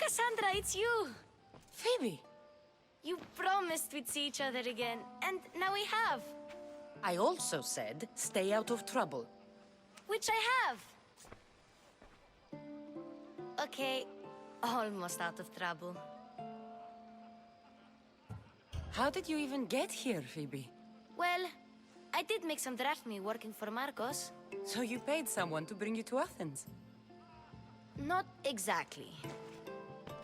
Cassandra, it's you! Phoebe! You promised we'd see each other again, and now we have. I also said, stay out of trouble. Which I have. Okay, almost out of trouble. How did you even get here, Phoebe? Well, I did make some drachmi working for Marcos. So you paid someone to bring you to Athens? Not exactly.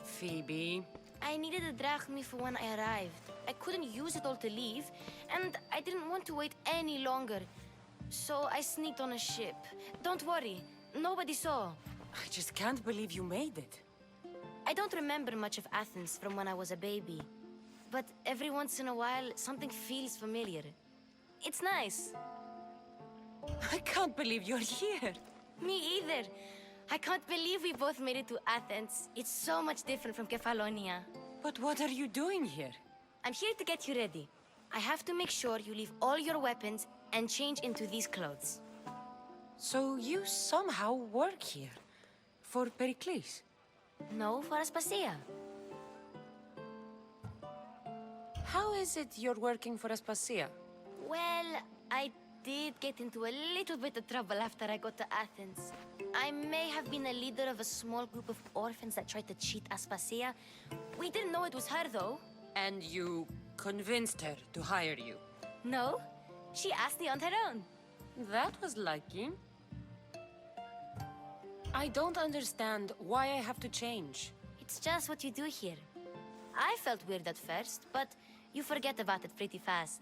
Phoebe... I needed a drachmi for when I arrived. I couldn't use it all to leave, and I didn't want to wait any longer. So I sneaked on a ship. Don't worry, nobody saw. I just can't believe you made it. I don't remember much of Athens from when I was a baby. But every once in a while, something feels familiar. It's nice. I can't believe you're here. Me either. I can't believe we both made it to Athens. It's so much different from Kefalonia. But what are you doing here? I'm here to get you ready. I have to make sure you leave all your weapons and change into these clothes. So you somehow work here? For Periklή? No, for Aspasia. How is it you're working for Aspasia? Well, I did get into a little bit of trouble after I got to Athens. I may have been a leader of a small group of orphans that tried to cheat Aspasia. We didn't know it was her, though. And you convinced her to hire you? No, she asked me on her own. That was lucky. I don't understand why I have to change. It's just what you do here. I felt weird at first, but you forget about it pretty fast.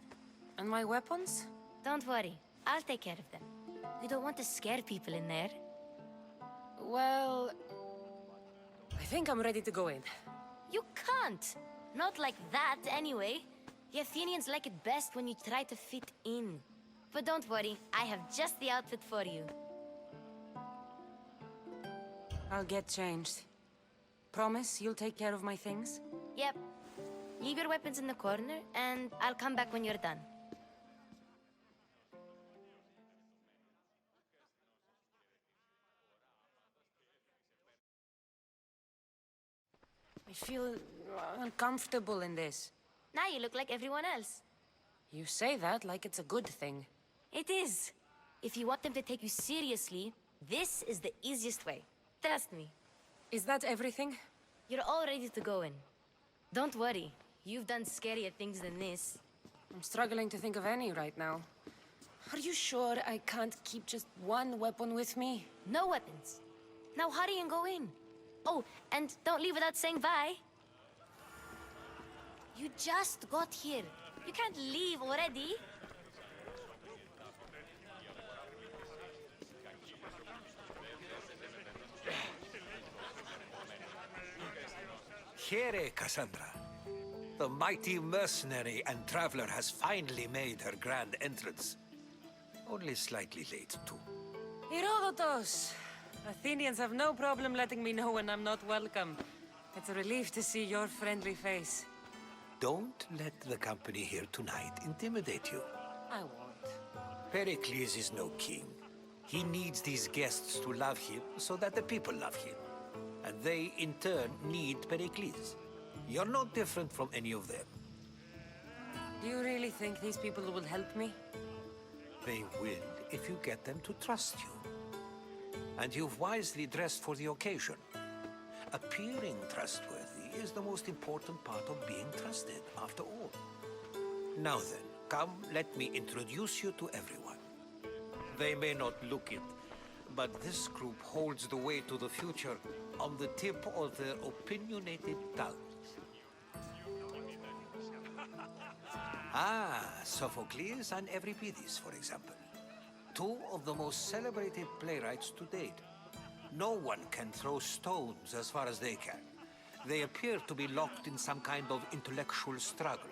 And my weapons? Don't worry, I'll take care of them. You don't want to scare people in there. Well... I think I'm ready to go in. You can't! Not like that, anyway. The Athenians like it best when you try to fit in. But don't worry, I have just the outfit for you. I'll get changed. Promise you'll take care of my things? Yep. Leave your weapons in the corner, and I'll come back when you're done. I feel uncomfortable in this. Now you look like everyone else. You say that like it's a good thing. It is. If you want them to take you seriously, this is the easiest way. Trust me. Is that everything? You're all ready to go in. Don't worry. You've done scarier things than this. I'm struggling to think of any right now. Are you sure I can't keep just one weapon with me? No weapons. Now hurry and go in. Oh, and don't leave without saying bye. You just got here. You can't leave already. Here, Cassandra. The mighty mercenary and traveler has finally made her grand entrance. Only slightly late, too. Herodotus! Athenians have no problem letting me know when I'm not welcome. It's a relief to see your friendly face. Don't let the company here tonight intimidate you. I won't. Pericles is no king. He needs these guests to love him so that the people love him. And they, in turn, need Pericles. You're no different from any of them. Do you really think these people will help me? They will if you get them to trust you. And you've wisely dressed for the occasion. Appearing trustworthy is the most important part of being trusted, after all. Now then, come, let me introduce you to everyone. They may not look it, but this group holds the way to the future on the tip of their opinionated tongues. Sophocles and Euripides, for example. Two of the most celebrated playwrights to date. No one can throw stones as far as they can. They appear to be locked in some kind of intellectual struggle,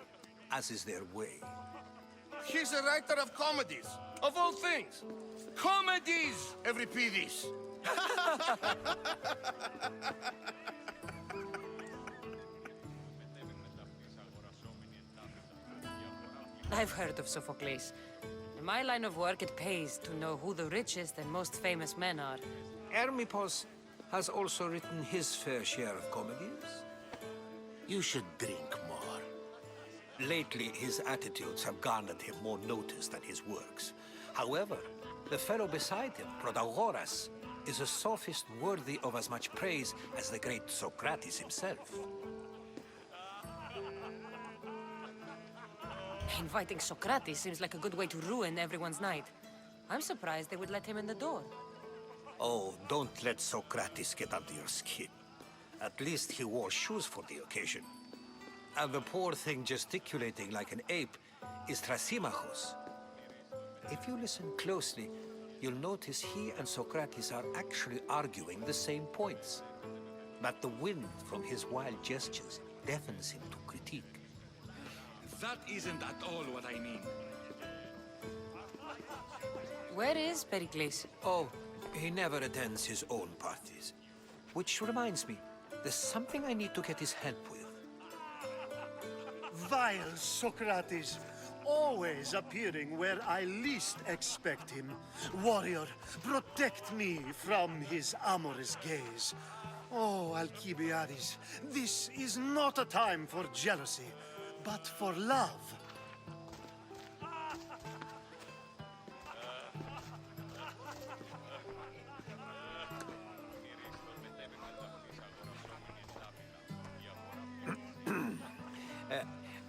as is their way. He's a writer of comedies, of all things. Comedies, Euripides. I've heard of Sophocles. In my line of work, it pays to know who the richest and most famous men are. Hermippos, has also written his fair share of comedies. You should drink more. Lately, his attitudes have garnered him more notice than his works. However, the fellow beside him, Protagoras, is a sophist worthy of as much praise as the great Socrates himself. Inviting Socrates seems like a good way to ruin everyone's night. I'm surprised they would let him in the door. Oh, don't let Socrates get under your skin. At least he wore shoes for the occasion. And the poor thing gesticulating like an ape is Thrasymachos. If you listen closely, you'll notice he and Socrates are actually arguing the same points. But the wind from his wild gestures deafens him to critique. That isn't at all what I mean. Where is Pericles? Oh, he never attends his own parties. Which reminds me, there's something I need to get his help with. Vile Socrates, always appearing where I least expect him. Warrior, protect me from his amorous gaze. Oh, Alcibiades, this is not a time for jealousy, but for love.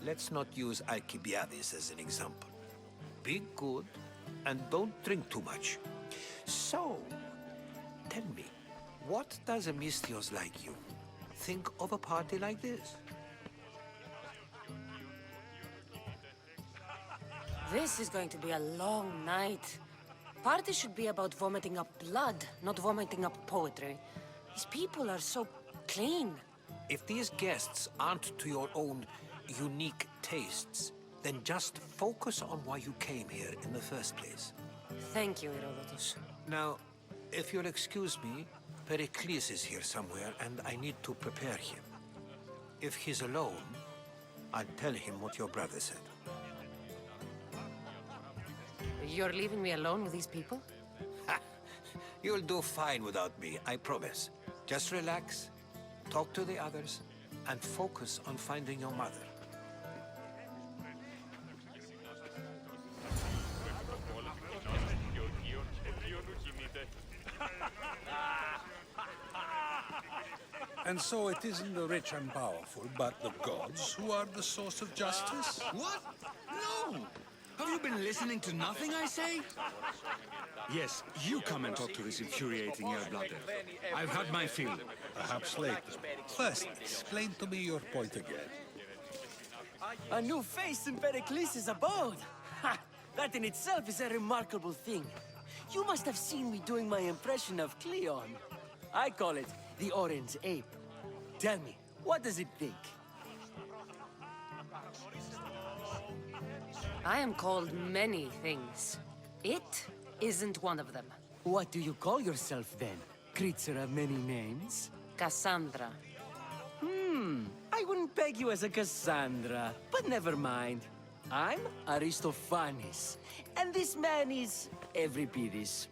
Let's not use Alcibiades as an example. Be good and don't drink too much. So, tell me, what does a Mystios like you think of a party like this? This is going to be a long night. Party should be about vomiting up blood, not vomiting up poetry. These people are so clean. If these guests aren't to your own unique tastes, then just focus on why you came here in the first place. Thank you, Herodotus. Now, if you'll excuse me, Pericles is here somewhere, and I need to prepare him. If he's alone, I'll tell him what your brother said. You're leaving me alone with these people? You'll do fine without me, I promise. Just relax, talk to the others, and focus on finding your mother. And so it isn't the rich and powerful, but the gods who are the source of justice? What? No! Have you been listening to nothing I say? Yes, you come and talk to this infuriating airbladder. I've had my fill. Perhaps later. First, explain to me your point again. A new face in Pericles' abode! Ha! That in itself is a remarkable thing. You must have seen me doing my impression of Cleon. I call it the Orange Ape. Tell me, what does it think? I am called many things. It isn't one of them. What do you call yourself then? Creature of many names? Cassandra. I wouldn't peg you as a Cassandra, but never mind. I'm Aristophanes, and this man is Euripides.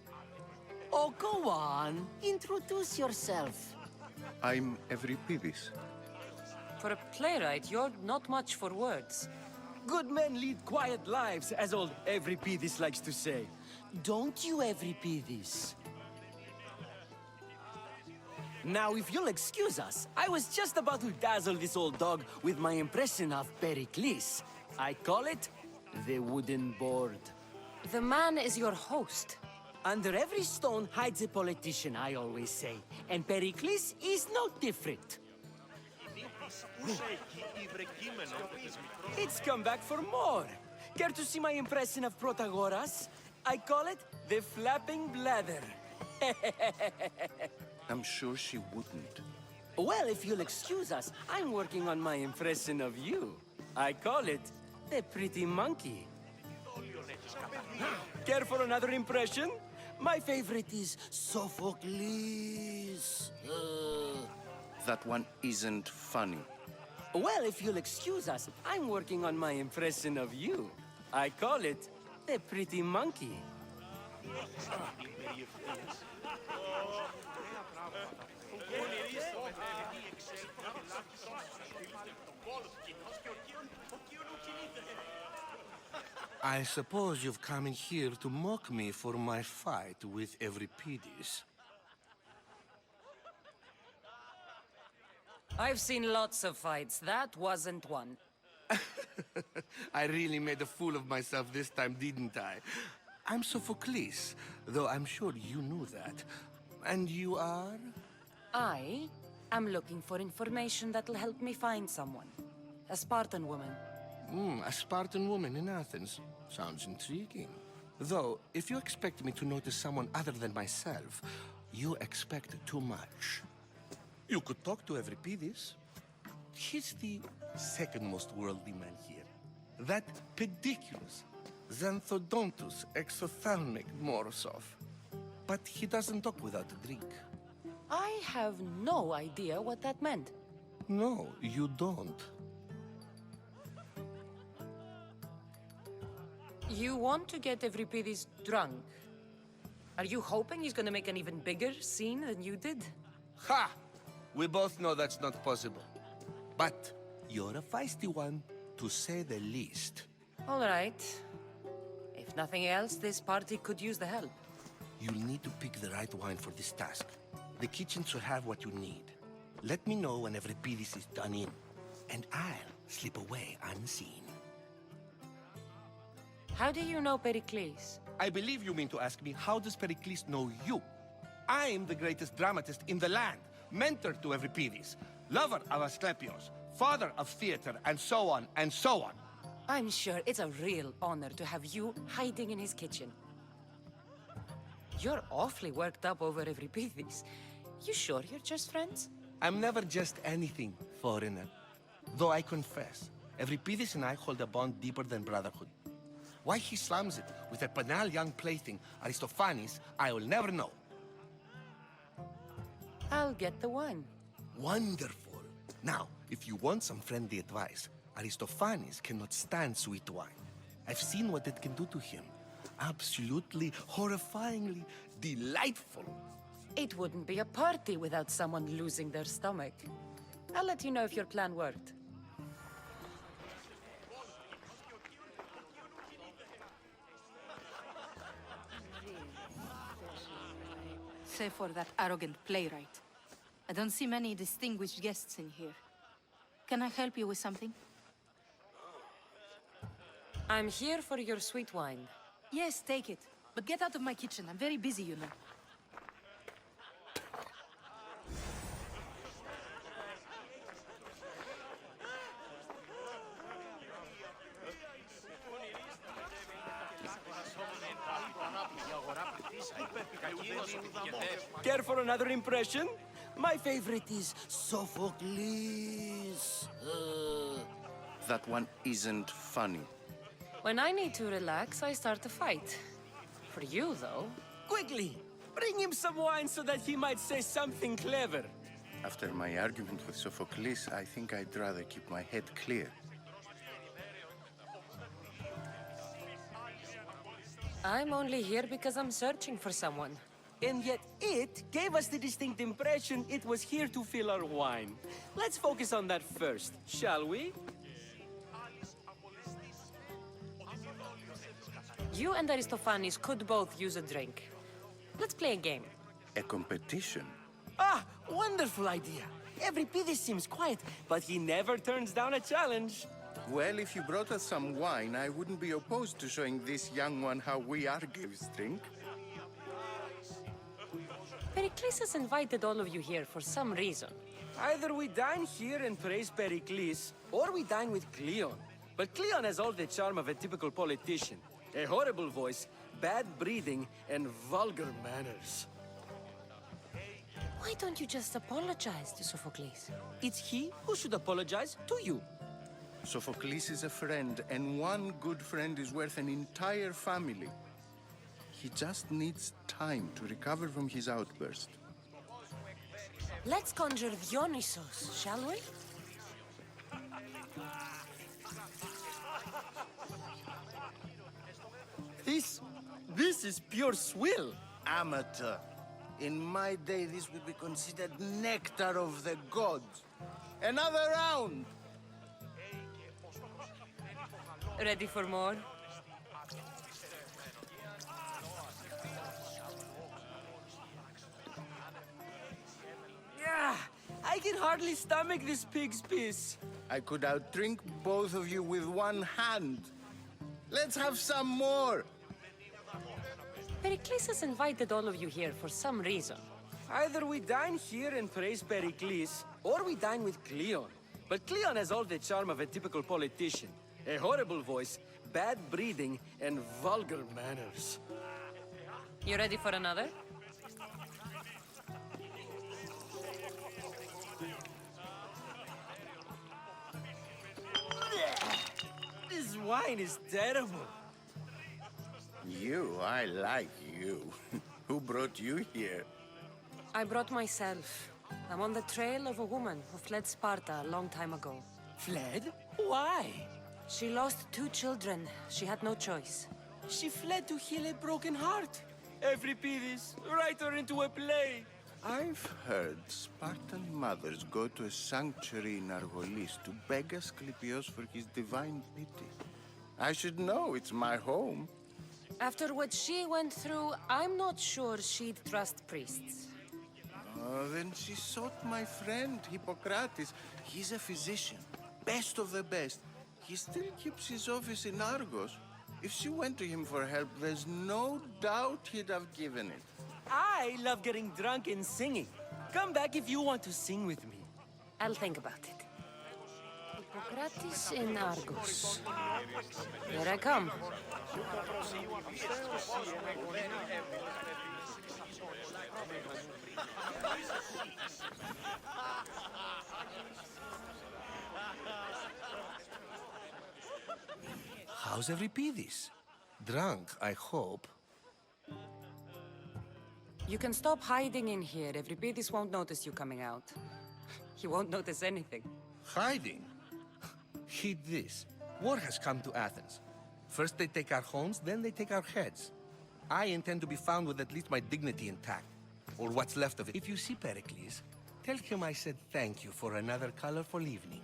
Oh, go on. Introduce yourself. I'm Euripides. For a playwright, you're not much for words. Good men lead quiet lives, as old Euripides likes to say. Don't you, Euripides? Now, if you'll excuse us, I was just about to dazzle this old dog with my impression of Pericles. I call it the wooden board. The man is your host. Under every stone hides a politician, I always say. And Pericles is no different. It's come back for more. Care to see my impression of Protagoras? I call it the flapping bladder. I'm sure she wouldn't. Well, if you'll excuse us, I'm working on my impression of you. I call it the pretty monkey. Care for another impression? My favorite is Sophocles. That one isn't funny. Well, if you'll excuse us, I'm working on my impression of you. I call it the pretty monkey. I suppose you've come in here to mock me for my fight with Euripides. I've seen lots of fights. That wasn't one. I really made a fool of myself this time, didn't I? I'm Sophocles, though I'm sure you knew that. And you are? I am looking for information that'll help me find someone. A Spartan woman. A Spartan woman in Athens. Sounds intriguing. Though, if you expect me to notice someone other than myself, you expect too much. You could talk to Euripides. He's the second most worldly man here. That pediculous, Xanthodontus exophthalmic Morosov. But he doesn't talk without a drink. I have no idea what that meant. No, you don't. You want to get Euripides drunk. Are you hoping he's gonna make an even bigger scene than you did? Ha! We both know that's not possible. But you're a feisty one, to say the least. All right. If nothing else, this party could use the help. You'll need to pick the right wine for this task. The kitchen should have what you need. Let me know when Euripides is done in, and I'll slip away unseen. How do you know Pericles? I believe you mean to ask me, how does Pericles know you? I'm the greatest dramatist in the land, mentor to Euripides, lover of Asclepios, father of theater, and so on, and so on. I'm sure it's a real honor to have you hiding in his kitchen. You're awfully worked up over Euripides. You sure you're just friends? I'm never just anything, foreigner. Though I confess, Euripides and I hold a bond deeper than brotherhood. Why he slams it with a banal young plaything, Aristophanes, I will never know. I'll get the wine. Wonderful. Now, if you want some friendly advice, Aristophanes cannot stand sweet wine. I've seen what it can do to him. Absolutely, horrifyingly delightful. It wouldn't be a party without someone losing their stomach. I'll let you know if your plan worked. Save for that arrogant playwright. I don't see many distinguished guests in here. Can I help you with something? I'm here for your sweet wine. Yes, take it. But get out of my kitchen. I'm very busy, you know. Care for another impression? My favorite is Sophocles. That one isn't funny. When I need to relax, I start a fight. For you, though... Quickly, bring him some wine so that he might say something clever. After my argument with Sophocles, I think I'd rather keep my head clear. I'm only here because I'm searching for someone. And yet it gave us the distinct impression it was here to fill our wine. Let's focus on that first, shall we? You and Aristophanes could both use a drink. Let's play a game. A competition? Ah, wonderful idea. Euripides seems quiet, but he never turns down a challenge. Well, if you brought us some wine, I wouldn't be opposed to showing this young one how we Argives drink. Pericles has invited all of you here for some reason. Either we dine here and praise Pericles, or we dine with Cleon. But Cleon has all the charm of a typical politician. A horrible voice, bad breeding, and vulgar manners. Why don't you just apologize to Sophocles? It's he who should apologize to you. Sophocles is a friend, and one good friend is worth an entire family. He just needs time to recover from his outburst. Let's conjure Dionysos, shall we? This is pure swill. Amateur. In my day, this would be considered nectar of the gods. Another round! Ready for more? Yeah, I can hardly stomach this pig's piss. I could outdrink both of you with one hand. Let's have some more! Perikley has invited all of you here for some reason. Either we dine here and praise Perikley, or we dine with Cleon. But Cleon has all the charm of a typical politician. A horrible voice, bad breeding, and vulgar manners. You ready for another? This wine is terrible. You, I like you. Who brought you here? I brought myself. I'm on the trail of a woman who fled Sparta a long time ago. Fled? Why? She lost 2 children. She had no choice. She fled to heal a broken heart. Euripides, write her into a play. I've heard Spartan mothers go to a sanctuary in Argolis to beg Asclepios for his divine pity. I should know, it's my home. After what she went through, I'm not sure she'd trust priests. Then she sought my friend, Hippocrates. He's a physician, best of the best. He still keeps his office in Argos. If she went to him for help, there's no doubt he'd have given it. I love getting drunk and singing. Come back if you want to sing with me. I'll think about it. Hippocrates in Argos. Here I come. How's Euripides? Drunk, I hope. You can stop hiding in here. Euripides won't notice you coming out. He won't notice anything. Hiding? Heed this. War has come to Athens. First they take our homes, then they take our heads. I intend to be found with at least my dignity intact. Or what's left of it. If you see Pericles, tell him I said thank you for another colorful evening.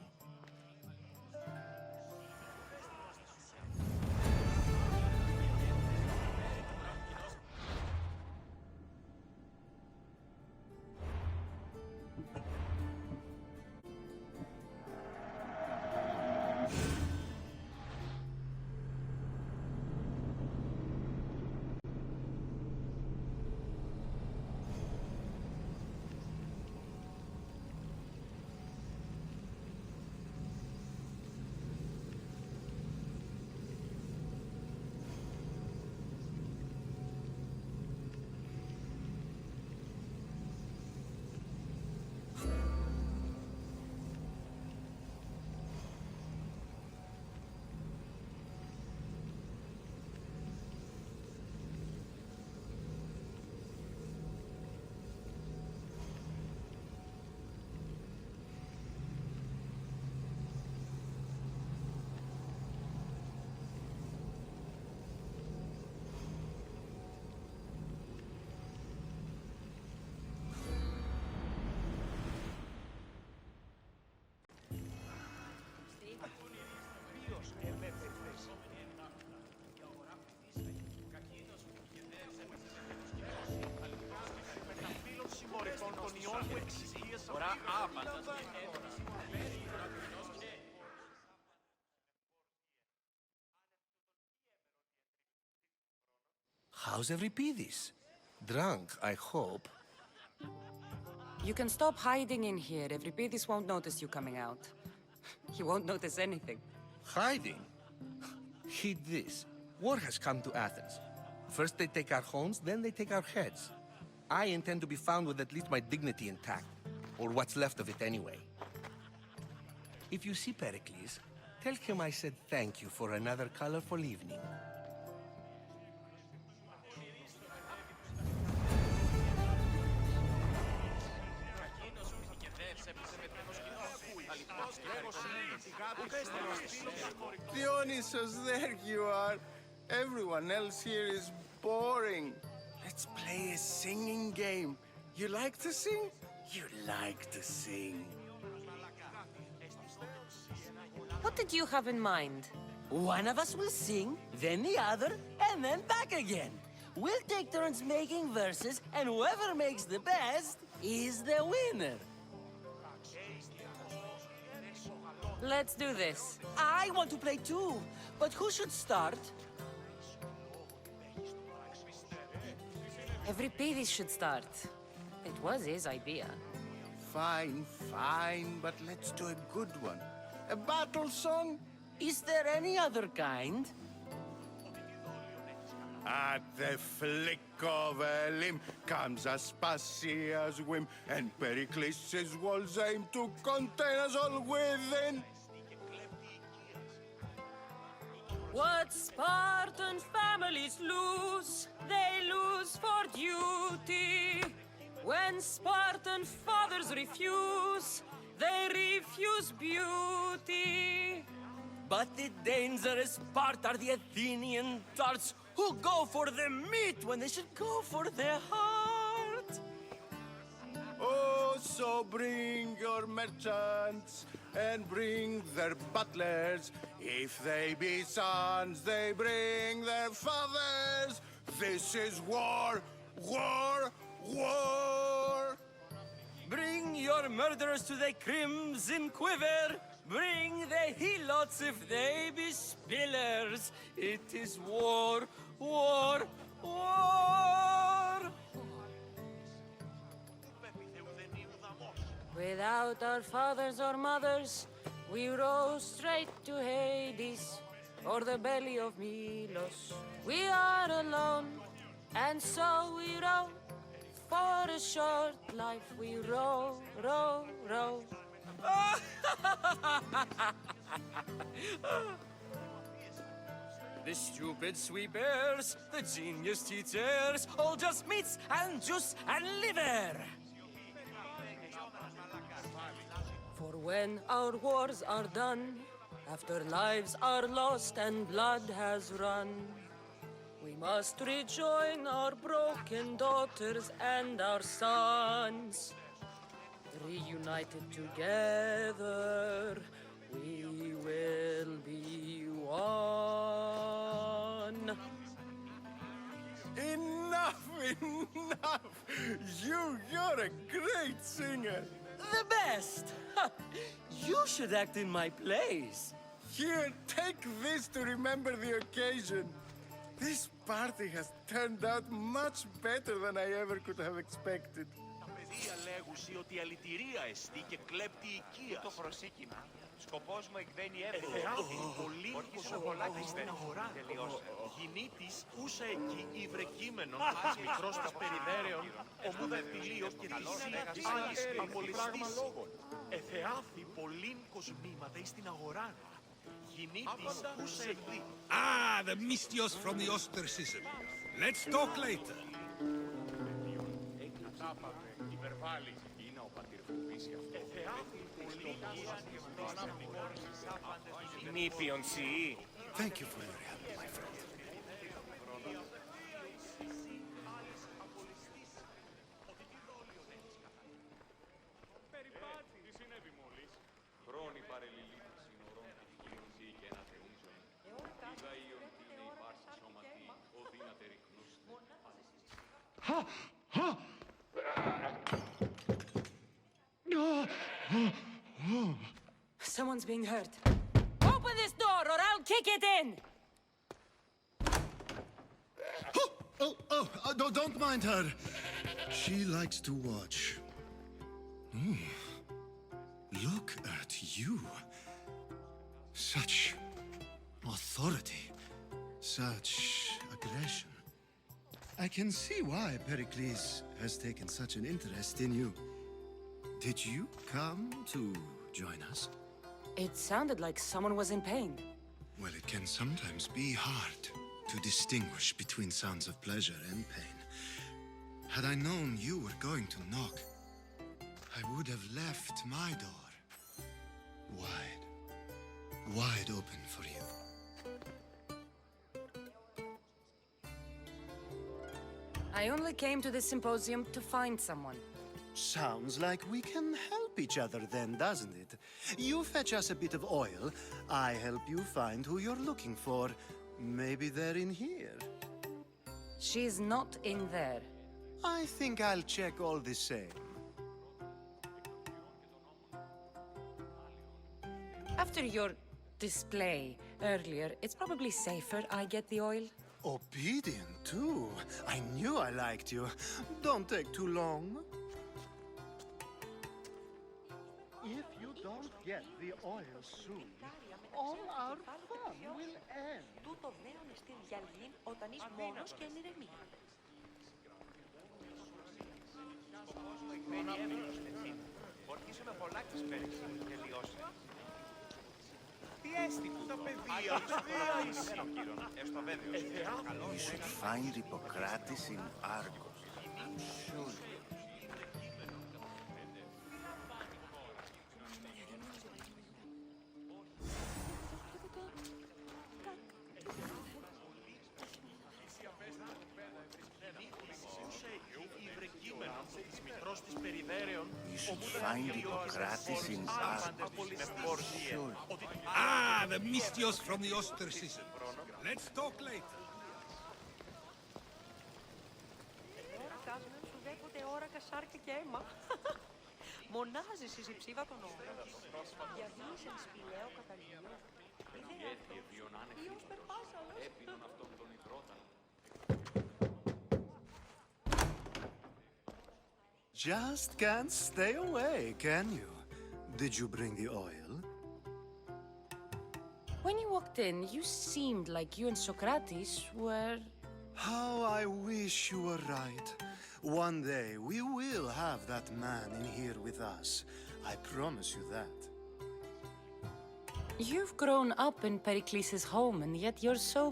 How's Euripides? Drunk, I hope. You can stop hiding in here. Euripides won't notice you coming out. He won't notice anything. Hiding? Heed this. War has come to Athens. First they take our homes, then they take our heads. I intend to be found with at least my dignity intact. Or what's left of it anyway. If you see Pericles, tell him I said thank you for another colorful evening. Dionysus, there you are. Everyone else here is boring. Let's play a singing game. You like to sing? You like to sing. What did you have in mind? One of us will sing, then the other, and then back again. We'll take turns making verses, and whoever makes the best is the winner. Let's do this. I want to play too, but who should start? Every Pidis should start. It was his idea. Fine, fine, but let's do a good one. A battle song? Is there any other kind? At the flick of a limb comes Aspasia's whim, and Pericles' walls aim to contain us all within. What Spartan families lose, they lose for duty. When Spartan fathers refuse, they refuse beauty. But the dangerous part are the Athenian tarts who go for the meat when they should go for their heart. Oh, so bring your merchants and bring their butlers. If they be sons, they bring their fathers. This is war, war, war. Bring your murderers to the crimson quiver. Bring the helots if they be spillers. It is war, war, war. Without our fathers or mothers, we row straight to Hades, or the belly of Milos. We are alone, and so we row. For a short life we row, row, row. The stupid sweepers, the genius teachers, all just meats and juice and liver. For when our wars are done, after lives are lost and blood has run, we must rejoin our broken daughters and our sons. Reunited together, we will be one. Enough, enough! You're a great singer. The best! You should act in my plays. Here, take this to remember the occasion. This party has turned out much better than I ever could have expected. Λέγουσι ότι αλητηρία εστί και κλέπτη οικίας. Το προσήκημα. Σκοπός μου εκδένει εύκολα. Θεάτη, πολύ πατήστε. Γυνήτης ούσα εκεί υβρεκείμενον, της μικρός της περιδέρεων, ομούδα ευτυλίως και της άλλης απολυστής. Θεάτη, πολλήν κοσμήματα εις την αγορά. Γυνήτης ούσα εκεί. Ah, the mystios from the ostracism. Let's talk later. Thank you for your help, my friend. Someone's being hurt. Open this door or I'll kick it in! Don't mind her. She likes to watch. Look at you. Such authority. Such aggression. I can see why Pericles has taken such an interest in you. Did you come to join us? It sounded like someone was in pain. Well, it can sometimes be hard to distinguish between sounds of pleasure and pain. Had I known you were going to knock, I would have left my door wide open for you. I only came to the symposium to find someone. Sounds like we can help each other then, doesn't it? You fetch us a bit of oil, I help you find who you're looking for. Maybe they're in here. She's not in there. I think I'll check all the same. After your display earlier, it's probably safer I get the oil. Obedient, too. I knew I liked you. Don't take too long. If you don't get the oil soon, all our fun will end. Τούτο δέον εστίν γυαλγήν όταν είσαι μόνος και εν ηρεμία. Σκοπός μου εκβαίνει έμεινος τεσίν. Ορκίσαμε πολλά της πέρυσι, τελειώσε. Τι έστι που τα παιδεία έστω βέβαιος. You should find Hippocrates in Argos. I'm sure. You should find Hippocrates in Argos. Sure. Ah, the mystios from the ostracism. Let's talk later. Τώρα κάσμεν σου δέχονται όρακα σάρκα και αίμα. Μονάζεις εις υψίβατον όρα. Διαβείς εν σπηλαίο καταλήγιο. Υιός περπάσαλος. Just can't stay away, can you? Did you bring the oil? When you walked in, you seemed like you and Socrates were... How I wish you were right. One day we will have that man in here with us. I promise you that. You've grown up in Pericles' home, and yet you're so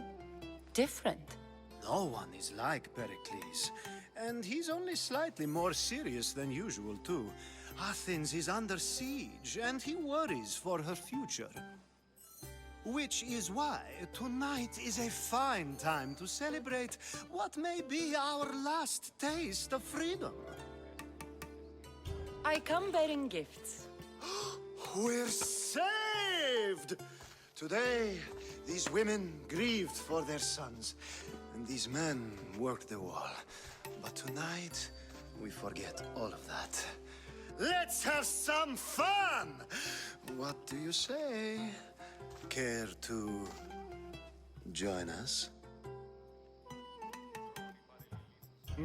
different. No one is like Pericles. And he's only slightly more serious than usual, too. Athens is under siege, and he worries for her future. Which is why tonight is a fine time to celebrate what may be our last taste of freedom. I come bearing gifts. We're saved! Today, these women grieved for their sons, and these men worked the wall. But tonight, we forget all of that. Let's have some fun! What do you say? Care to join us?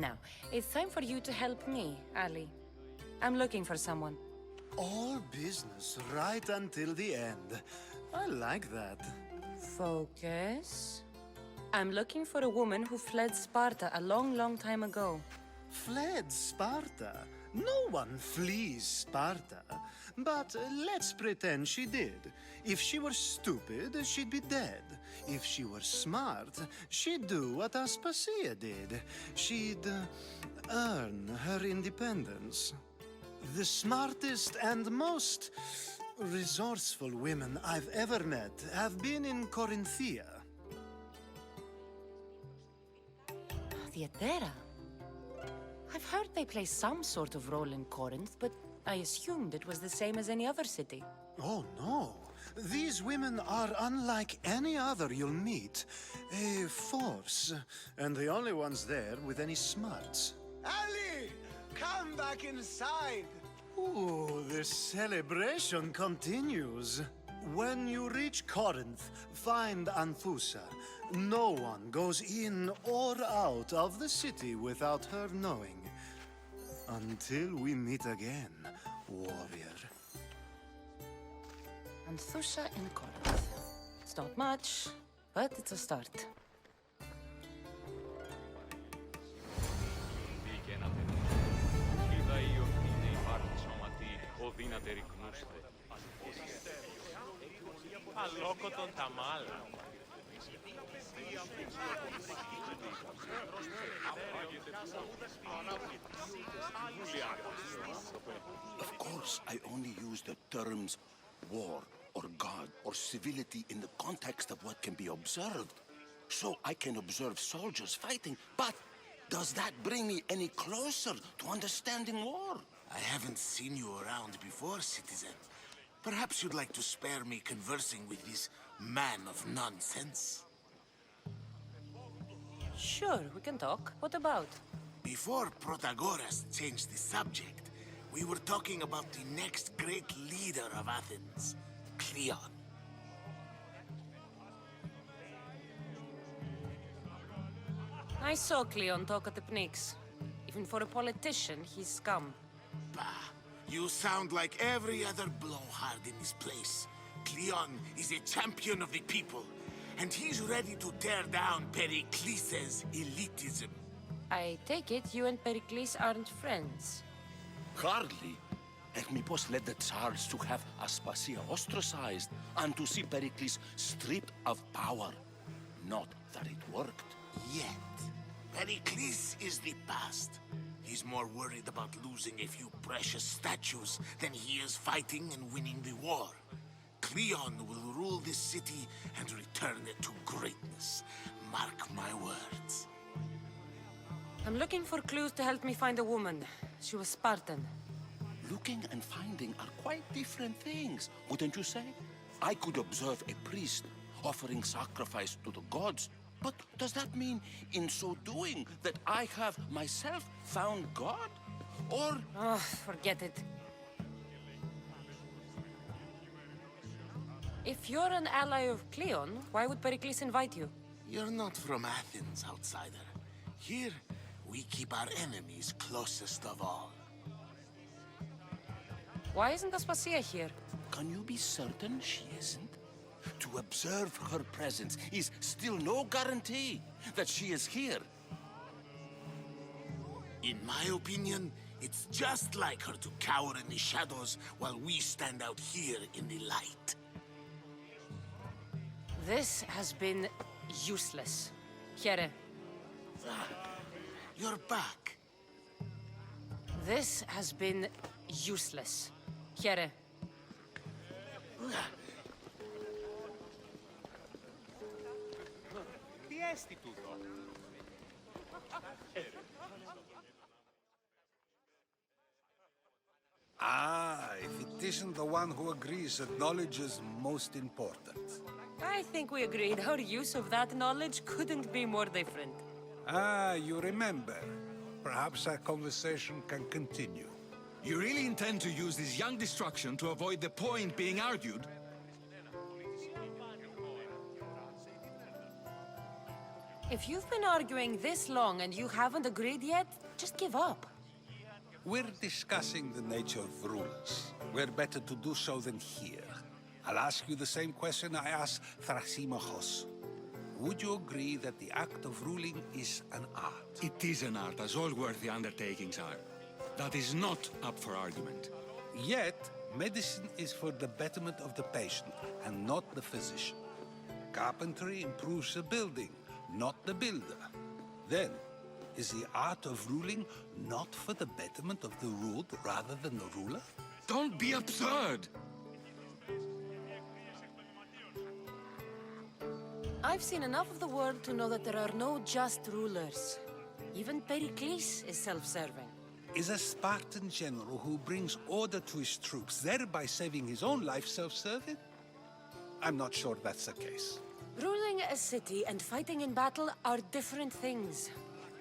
Now, it's time for you to help me, Ali. I'm looking for someone. All business right until the end. I like that. Focus. I'm looking for a woman who fled Sparta a long, long time ago. Fled Sparta? No one flees Sparta. But let's pretend she did. If she were stupid, she'd be dead. If she were smart, she'd do what Aspasia did. She'd earn her independence. The smartest and most resourceful women I've ever met have been in Corinthia. Mητέρα. I've heard they play some sort of role in Corinth, but I assumed it was the same as any other city. Oh, no. These women are unlike any other you'll meet. A force, and the only ones there with any smarts. Ali, come back inside. Ooh, the celebration continues. When you reach Corinth, find Anthusa. No one goes in or out of the city without her knowing. Until we meet again, warrior. Anthusa in Corinth. It's not much, but it's a start. Αλόκοτον τα μάλα. Of course, I only use the terms war or God or civility in the context of what can be observed. So I can observe soldiers fighting, but Does that bring me any closer to understanding war? I haven't seen you around before, citizen. Perhaps you'd like to spare me conversing with this man of nonsense? Sure, we can talk. What about? Before Protagoras changed the subject, we were talking about the next great leader of Athens, Cleon. I saw Cleon talk at the Pnyx. Even for a politician, he's scum. Bah, you sound like every other blowhard in this place. Cleon is a champion of the people, and he's ready to tear down Pericles' elitism. I take it you and Pericles aren't friends. Hardly. Μήπως led the Tsars to have Aspasia ostracized and to see Pericles stripped of power. Not that it worked. Yet, Pericles is the past. He's more worried about losing a few precious statues than he is fighting and winning the war. Cleon will rule this city and return it to greatness. Mark my words. I'm looking for clues to help me find a woman. She was Spartan. Looking and finding are quite different things, wouldn't you say? I could observe a priest offering sacrifice to the gods, but does that mean, in so doing, that I have myself found God? Or... Oh, forget it. If you're an ally of Cleon, why would Pericles invite you? You're not from Athens, outsider. Here, we keep our enemies closest of all. Why isn't Aspasia here? Can you be certain she isn't? To observe her presence is still no guarantee that she is here. In my opinion, it's just like her to cower in the shadows while we stand out here in the light. This has been useless. Here. You're back. This has been useless. Here. Ah, if it isn't the one who agrees that knowledge is most important. I think we agreed our use of that knowledge couldn't be more different. Ah, you remember. Perhaps our conversation can continue. You really intend to use this young destruction to avoid the point being argued? If you've been arguing this long and you haven't agreed yet, just give up. We're discussing the nature of rulers. We're better to do so than here. I'll ask you the same question I asked Thrasymachos. Would you agree that the act of ruling is an art? It is an art, as all worthy undertakings are. That is not up for argument. Yet, medicine is for the betterment of the patient and not the physician. Carpentry improves the building, not the builder. Then, is the art of ruling not for the betterment of the ruled rather than the ruler? Don't be absurd! I've seen enough of the world to know that there are no just rulers. Even Pericles is self-serving. Is a Spartan general who brings order to his troops, thereby saving his own life, self-serving? I'm not sure that's the case. Ruling a city and fighting in battle are different things.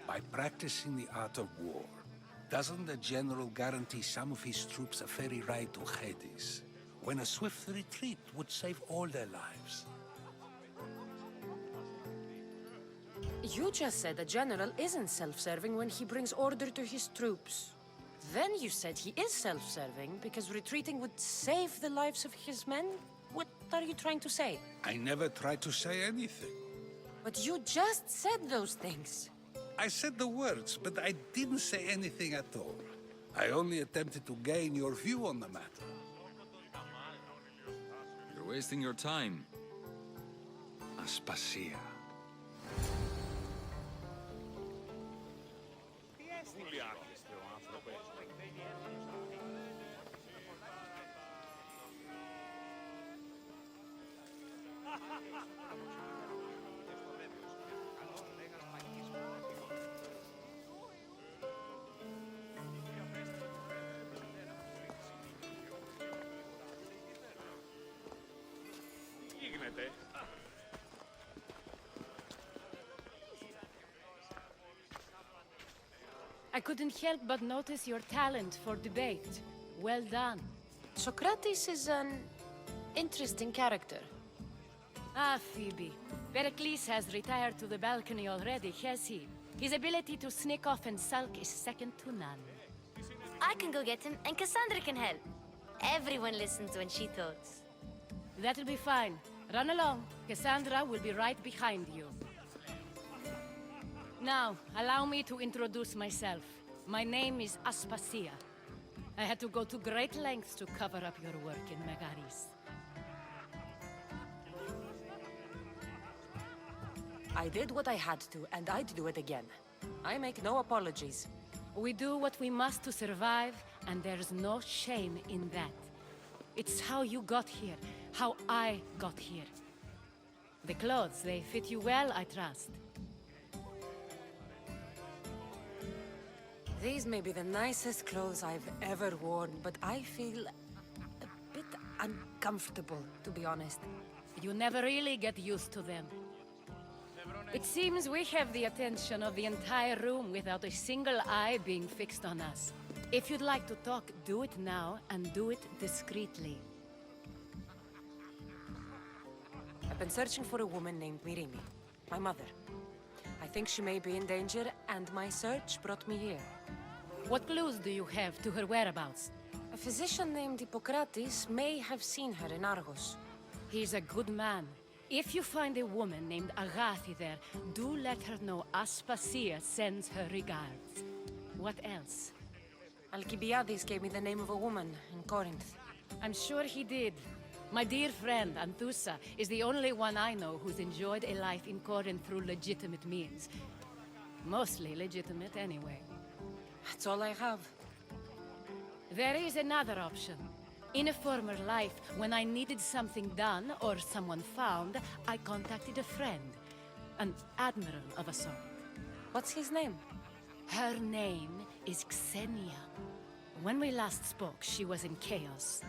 By practicing the art of war, doesn't the general guarantee some of his troops a ferry ride to Hades, when a swift retreat would save all their lives? You just said a general isn't self-serving when he brings order to his troops. Then you said he is self-serving because retreating would save the lives of his men? What are you trying to say? I never tried to say anything. But you just said those things. I said the words, but I didn't say anything at all. I only attempted to gain your view on the matter. You're wasting your time. Aspasia. I couldn't help but notice your talent for debate. Well done. Socrates is an interesting character. Ah, Phoebe. Pericles has retired to the balcony already, has he? His ability to sneak off and sulk is second to none. I can go get him, and Cassandra can help. Everyone listens when she talks. That'll be fine. Run along. Cassandra will be right behind you. Now, allow me to introduce myself. My name is Aspasia. I had to go to great lengths to cover up your work in Megaris. I did what I had to, and I'd do it again. I make no apologies. We do what we must to survive, and there's no shame in that. It's how you got here, how I got here. The clothes, they fit you well, I trust. These may be the nicest clothes I've ever worn, but I feel a bit uncomfortable, to be honest. You never really get used to them. It seems we have the attention of the entire room without a single eye being fixed on us. If you'd like to talk, do it now, and do it discreetly. I've been searching for a woman named Mirimi, my mother. I think she may be in danger, and my search brought me here. What clues do you have to her whereabouts? A physician named Hippocrates may have seen her in Argos. He's a good man. If you find a woman named Agathi there, do let her know Aspasia sends her regards. What else? Alcibiades gave me the name of a woman in Corinth. I'm sure he did. My dear friend, Anthusa, is the only one I know who's enjoyed a life in Corinth through legitimate means. Mostly legitimate, anyway. That's all I have. There is another option. In a former life, when I needed something done or someone found, I contacted a friend. An admiral of a sort. What's his name? Her name is Xenia. When we last spoke, she was in chaos.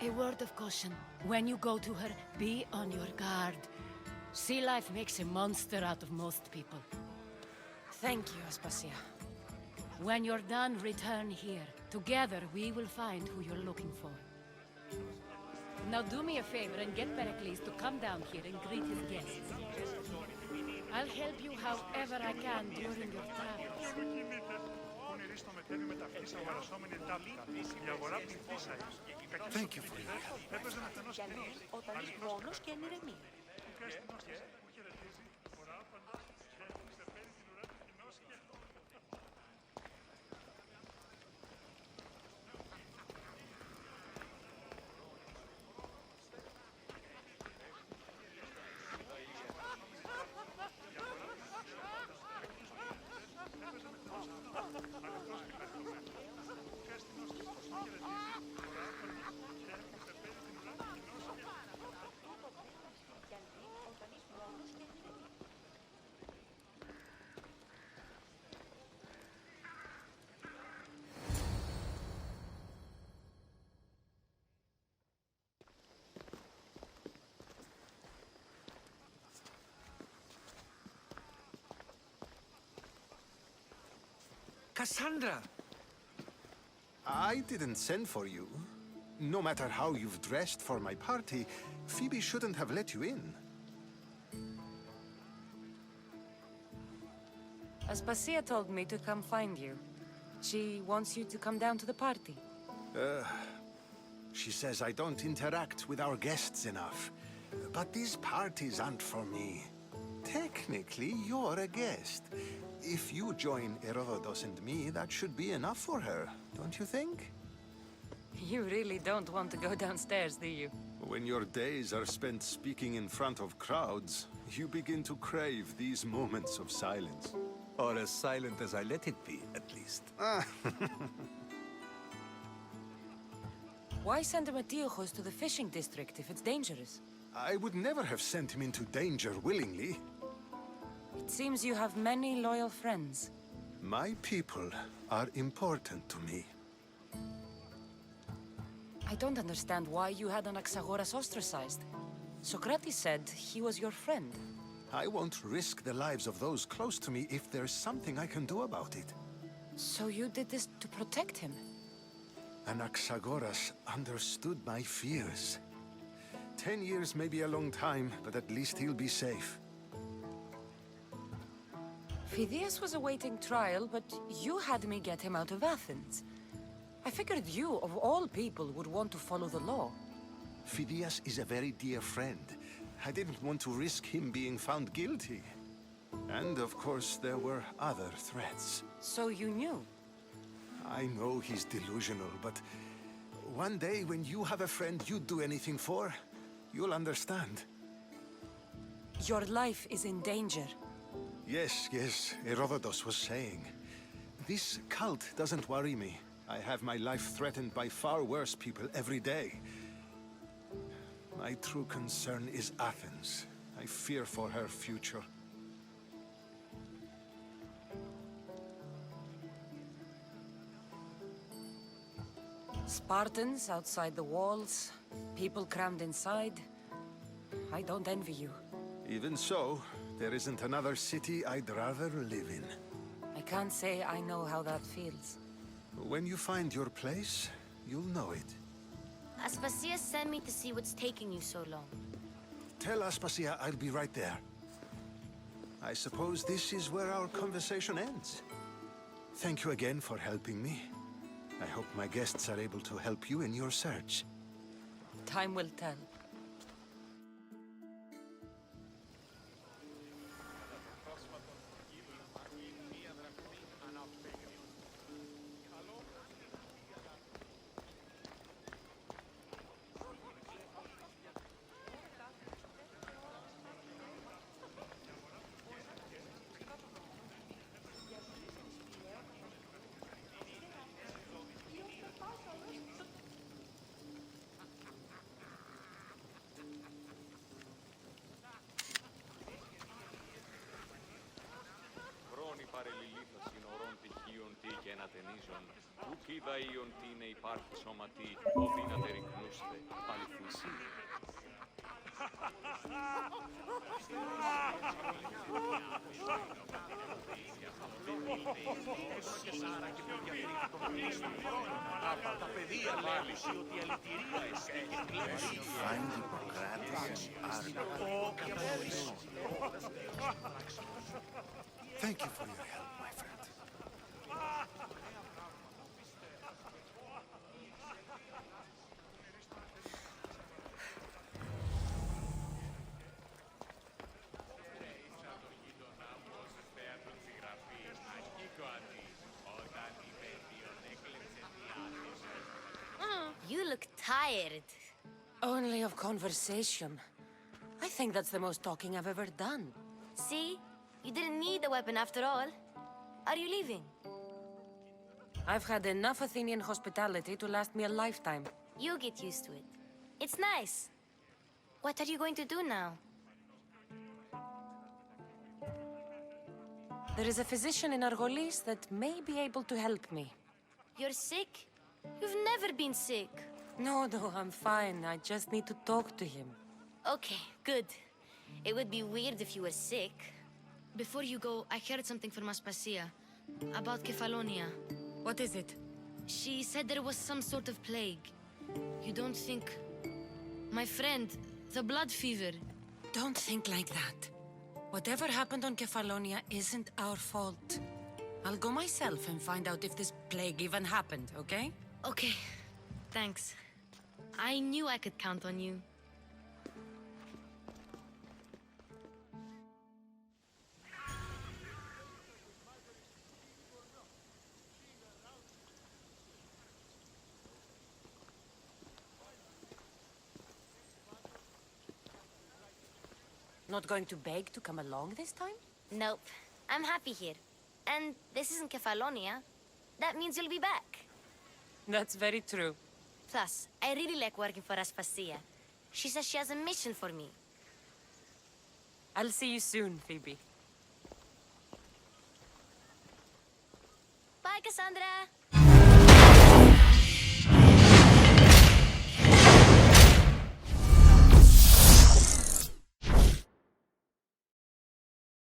A word of caution. When you go to her, be on your guard. Sea life makes a monster out of most people. Thank you, Aspasia. When you're done, return here. Together, we will find who you're looking for. Now do me a favor and get Pericles to come down here and greet his guests. I'll help you however I can during your travels. Thank you for your help. Cassandra! I didn't send for you. No matter how you've dressed for my party, Phoebe shouldn't have let you in. Aspasia told me to come find you. She wants you to come down to the party. She says I don't interact with our guests enough. But these parties aren't for me. Technically, you're a guest. If you join Herodotus and me, that should be enough for her, don't you think? You really don't want to go downstairs, do you? When your days are spent speaking in front of crowds, you begin to crave these moments of silence. Or as silent as I let it be, at least. Why send Metiochos to the fishing district if it's dangerous? I would never have sent him into danger willingly. It seems you have many loyal friends. My people are important to me. I don't understand why you had Anaxagoras ostracized. Socrates said he was your friend. I won't risk the lives of those close to me if there's something I can do about it. So you did this to protect him? Anaxagoras understood my fears. 10 years may be a long time, but at least he'll be safe. Phidias was awaiting trial, but you had me get him out of Athens. I figured you, of all people, would want to follow the law. Phidias is a very dear friend. I didn't want to risk him being found guilty. And of course, there were other threats. So you knew? I know he's delusional, but one day when you have a friend you'd do anything for, you'll understand. Your life is in danger. Yes, Herodotus was saying. This cult doesn't worry me. I have my life threatened by far worse people every day. My true concern is Athens. I fear for her future. Spartans outside the walls, people crammed inside. I don't envy you. Even so, there isn't another city I'd rather live in. I can't say I know how that feels. When you find your place, you'll know it. Aspasia sent me to see what's taking you so long. Tell Aspasia I'll be right there. I suppose this is where our conversation ends. Thank you again for helping me. I hope my guests are able to help you in your search. Time will tell. Είδαείον τι είναι υπάρχει σώματι, οδύνατε ρυκνούστε, αληθινσί. Τα παιδεία μάλιστα ότι αλητηρία εστί και κλέψει. Find Hippocrates Thank you for your help, my friend. You look tired. Only of conversation. I think that's the most talking I've ever done. See? You didn't need the weapon after all. Are you leaving? I've had enough Athenian hospitality to last me a lifetime. You'll get used to it. It's nice. What are you going to do now? There is a physician in Argolis that may be able to help me. You're sick? You've never been sick. No, I'm fine. I just need to talk to him. Okay, good. It would be weird if you were sick. Before you go, I heard something from Aspasia about Kefalonia. What is it? She said there was some sort of plague. You don't think... My friend, the blood fever. Don't think like that. Whatever happened on Kefalonia isn't our fault. I'll go myself and find out if this plague even happened, okay? Okay, thanks. I knew I could count on you. Not going to beg to come along this time? Nope. I'm happy here. And this isn't Kefalonia. That means you'll be back. That's very true. Plus, I really like working for Aspasia. She says she has a mission for me. I'll see you soon, Phoebe. Bye, Cassandra!